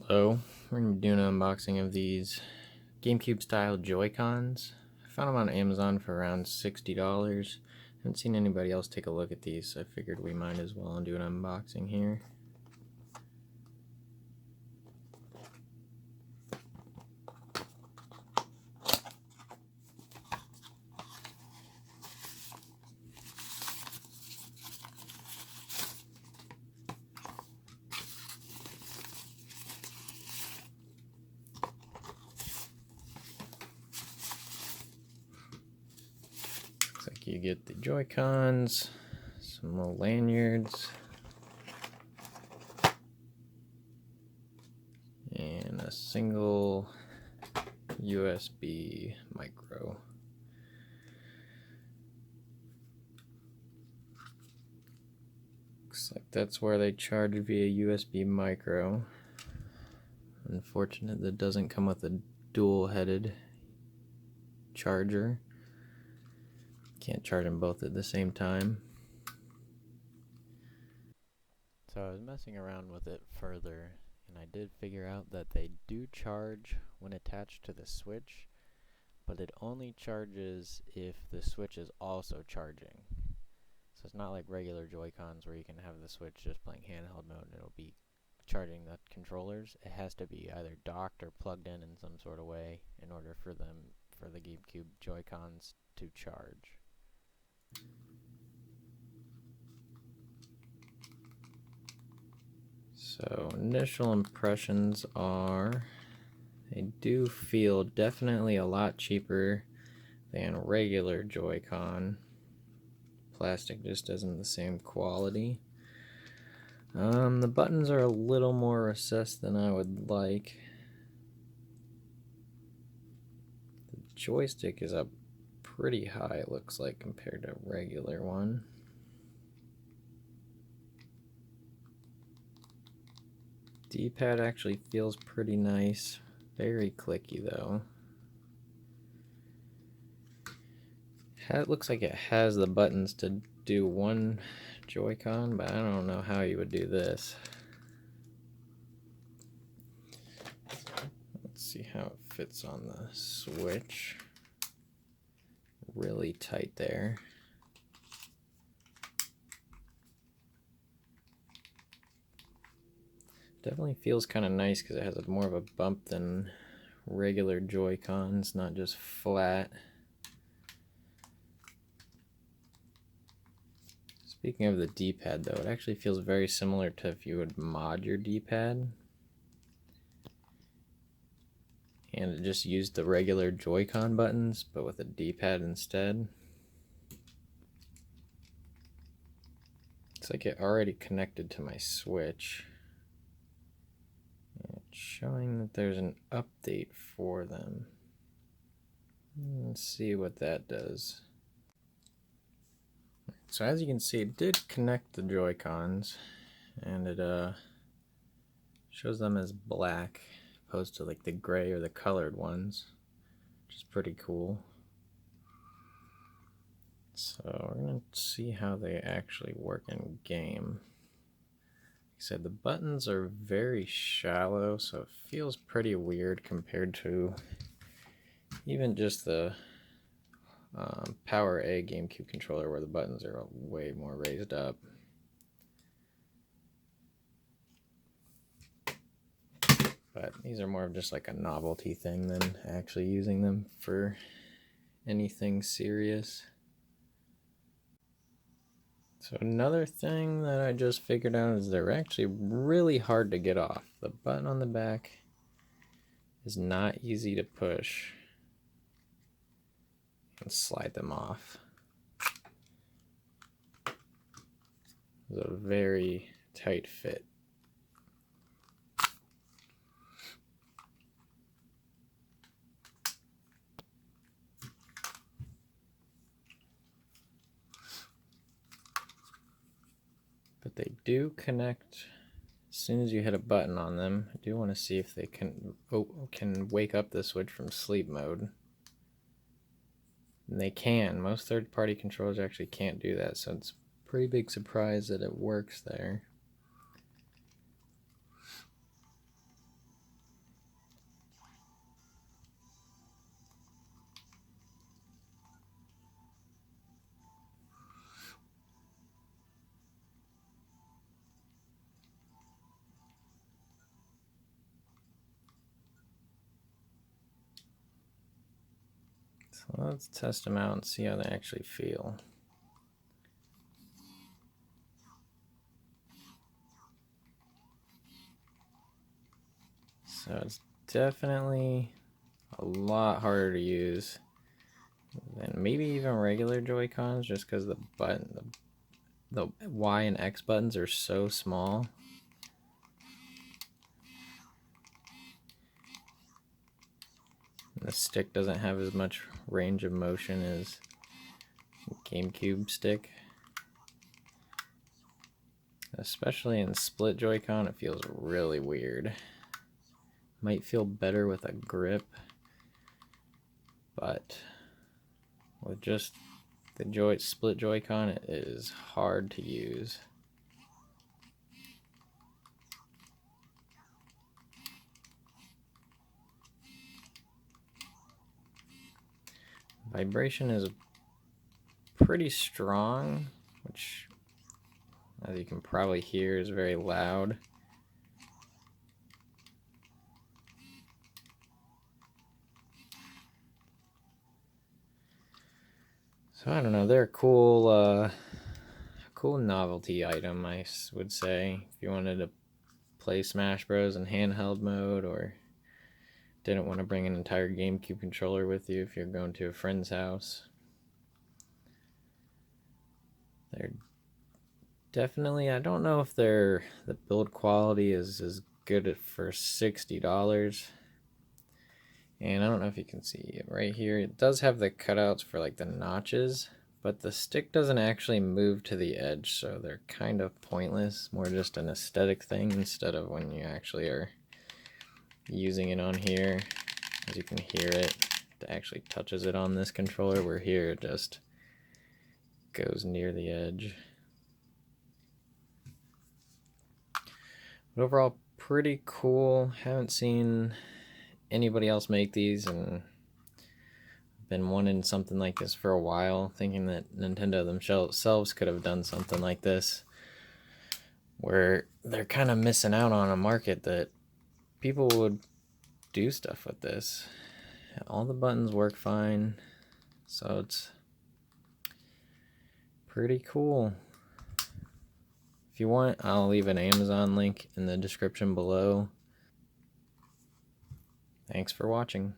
Hello, we're going to be doing an unboxing of these Gamecube style Joy-Cons. I found them on Amazon for around $60. Haven't seen anybody else take a look at these, so I figured we might as well do an unboxing here. Looks like you get the Joy-Cons, some little lanyards, and a single USB micro. Looks like that's where they charge via USB micro. Unfortunate that doesn't come with a dual-headed charger. Can't charge them both at the same time. So I was messing around with it further, and I did figure out that they do charge when attached to the Switch, but it only charges if the Switch is also charging. So it's not like regular Joy-Cons where you can have the Switch just playing handheld mode and it'll be charging the controllers. It has to be either docked or plugged in some sort of way in order for the Gamecube Joy-Cons to charge. So initial impressions are they do feel definitely a lot cheaper than regular Joy-Con. Plastic just isn't the same quality. The buttons are a little more recessed than I would like. The joystick is up pretty high, it looks like, compared to a regular one. D-pad actually feels pretty nice. Very clicky though. It looks like it has the buttons to do one Joy-Con, but I don't know how you would do this. Let's see how it fits on the Switch. Really tight there. Definitely feels kind of nice because it has more of a bump than regular Joy-Cons, not just flat. Speaking of the D-pad though, it actually feels very similar to if you would mod your D-pad and just used the regular Joy-Con buttons but with a D-pad instead. It's like it already connected to my Switch. And it's showing that there's an update for them. Let's see what that does. So as you can see, it did connect the Joy-Cons, and it shows them as black opposed to like the gray or the colored ones, which is pretty cool. So we're going to see how they actually work in game. Like I said, the buttons are very shallow, so it feels pretty weird compared to even just the Power A GameCube controller where the buttons are way more raised up. But these are more of just like a novelty thing than actually using them for anything serious. So another thing that I just figured out is they're actually really hard to get off. The button on the back is not easy to push and slide them off. It's a very tight fit. But they do connect as soon as you hit a button on them. I do want to see if they can wake up the Switch from sleep mode. And they can. Most third-party controllers actually can't do that, so it's a pretty big surprise that it works there. So let's test them out and see how they actually feel. So it's definitely a lot harder to use than maybe even regular Joy-Cons, just because the Y and X buttons are so small. And the stick doesn't have as much range of motion as GameCube stick. Especially in split Joy-Con, it feels really weird. Might feel better with a grip, but with just the split Joy-Con, it is hard to use. Vibration is pretty strong, which, as you can probably hear, is very loud. So I don't know, they're a cool novelty item, I would say, if you wanted to play Smash Bros. In handheld mode, or didn't want to bring an entire GameCube controller with you if you're going to a friend's house. They're definitely, I don't know if the build quality is as good for $60. And I don't know if you can see it right here. It does have the cutouts for like the notches, but the stick doesn't actually move to the edge, so they're kind of pointless. More just an aesthetic thing instead of when you actually are using it on here. As you can hear it actually touches it on this controller, where here it just goes near the edge. But overall, pretty cool. Haven't seen anybody else make these, and been wanting something like this for a while, thinking that Nintendo themselves could have done something like this, where they're kind of missing out on a market that people would do stuff with this. All the buttons work fine, so it's pretty cool. If you want, I'll leave an Amazon link in the description below. Thanks for watching.